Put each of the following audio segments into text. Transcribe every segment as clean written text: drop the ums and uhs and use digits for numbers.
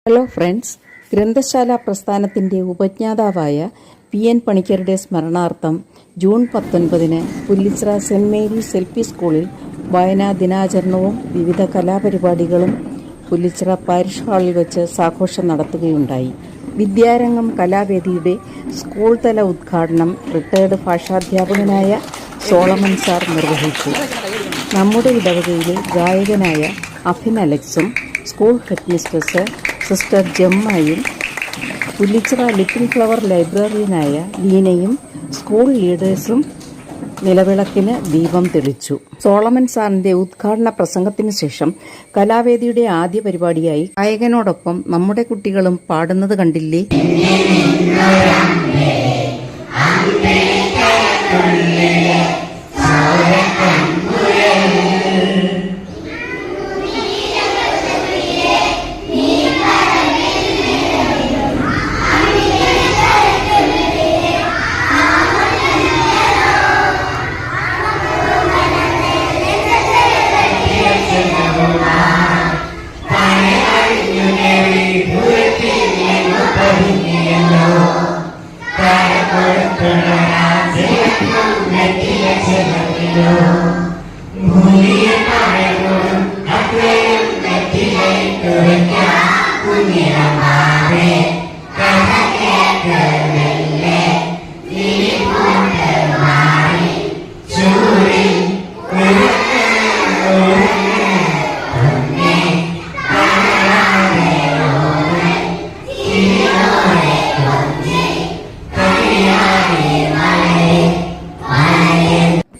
Hello friends, ഗ്രന്ഥശാല പ്രസ്ഥാനത്തിൻ്റെ ഉപജ്ഞാതാവായ പി.എൻ. പണിക്കരുടെ സ്മരണാർത്ഥം June 19 Pullichira saint Mary's L P. സ്കൂളിൽ വായനാ ദിനാചരണവും വിവിധ കലാപരിപാടികളും പുല്ലിച്ചിറ പാരിഷ് ഹാളിൽ വെച്ച് സാഘോഷം നടത്തുകയുണ്ടായി. വിദ്യാരംഗം കലാവേദിയുടെ സ്കൂൾ തല ഉദ്ഘാടനം റിട്ടയർഡ് ഭാഷാധ്യാപകനായ സോളമൻ സാർ നിർവഹിച്ചു. നമ്മുടെ ഇടവകയിലെ ഗായകനായ അഫിൻ അലക്സും സ്കൂൾ ഹെഡ് മിസ്ട്രസ് സിസ്റ്റർ ജമ്മയും പുല്ലിച്ചിറ ലിറ്റിൽ ഫ്ലവർ ലൈബ്രറിയനായ ലീനയും സ്കൂൾ ലീഡേഴ്സും നിലവിളക്കിന് ദീപം തെളിച്ചു. സോളമൻ സാറിന്റെ ഉദ്ഘാടന പ്രസംഗത്തിനു ശേഷം കലാവേദിയുടെ ആദ്യ പരിപാടിയായി ഗായകനോടൊപ്പം നമ്മുടെ കുട്ടികളും പാടുന്നത് കണ്ടില്ലേ.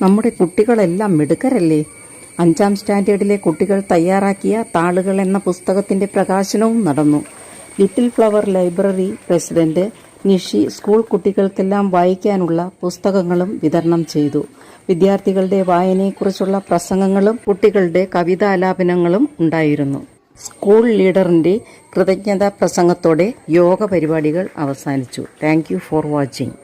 നമ്മുടെ കുട്ടികളെല്ലാം മിടുക്കരല്ലേ. 5ാം സ്റ്റാൻഡേർഡിലെ കുട്ടികൾ തയ്യാറാക്കിയ താളുകൾ എന്ന പുസ്തകത്തിന്റെ പ്രകാശനവും നടന്നു. Little flower library president Nishi school കുട്ടികൾക്കെല്ലാം വായിക്കാനുള്ള പുസ്തകങ്ങളും വിതരണം ചെയ്തു. വിദ്യാർത്ഥികളുടെ വായനയെക്കുറിച്ചുള്ള പ്രസംഗങ്ങളും കുട്ടികളുടെ കവിതാലാപനങ്ങളും ഉണ്ടായിരുന്നു. സ്കൂൾ ലീഡറിന്റെ കൃതജ്ഞതാ പ്രസംഗത്തോടെ യോഗ പരിപാടികൾ അവസാനിച്ചു. Thank you for watching.